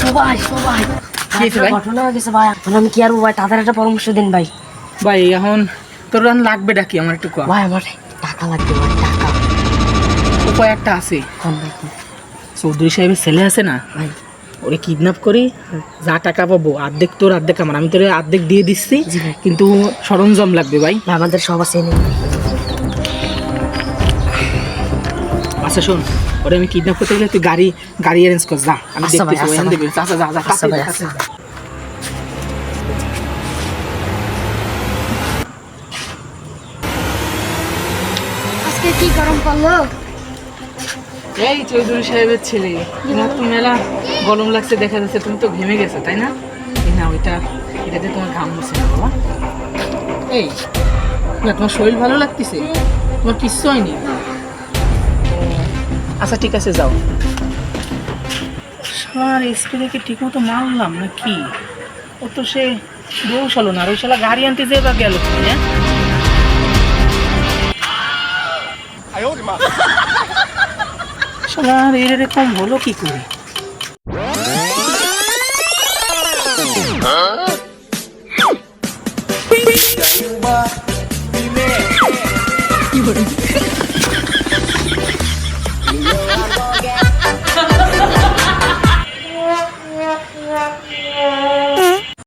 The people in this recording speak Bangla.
সবাই সবাই ঘটনা হয়ে গেছে ভাই। এখন আমি কি আর ভাই, তাদের একটা পরামর্শ দিন ভাই। ভাই এখন তোর লাগবে ডাকি আমার একটু কম। ভাই আমার টাকা লাগবে ভাই, টাকা। উপায় একটা আছে। কোন ভাই কোন? চৌধুরী সাহেবের ছেলে আছে না, ভাই ওরে কিডন্যাপ করি, যা টাকা পাবো অর্ধেক তোর অর্ধেক আমার, আমি তোর অর্ধেক দিয়ে দিচ্ছি, জি ভাই। কিন্তু সরঞ্জাম লাগবে ভাই। ভাই আমাদের সব আছে নেই। আচ্ছা শোন, ওরে আমি কিডন্যাপ করতে গেলে তুই গাড়ি অ্যারেঞ্জ কর, যা আমি আচ্ছা ভাই, দেখতেছি আচ্ছা ওখান ভাই। দেবে। আচ্ছা যা যা আচ্ছা ভাই, কাছে আচ্ছা। যা। আজকে কি গরম পড়লো? এই চৌধুরী সাহেবের ছেলে, তোমার তো মেলা গরম লাগছে দেখা যাচ্ছে, তুমি তো ঘেমে গেছো তাই না? এই না ওইটা, এটাতে তোমার ঘাম মুছে না বাবা। এই না, তোমার শরীর ভালো লাগতেছে? তোমার কিচ্ছু হয়নি? আচ্ছা ঠিক আছে যাও। সার স্প্রে কি ঠিক মতো মারলাম না কি? ও তো সে বেউস হলো না, আর ওই শালা গাড়ি আনতে যেয়ে বা গেল কি? হ্যাঁ শালার এরকম হলো কি করে? কি বলি?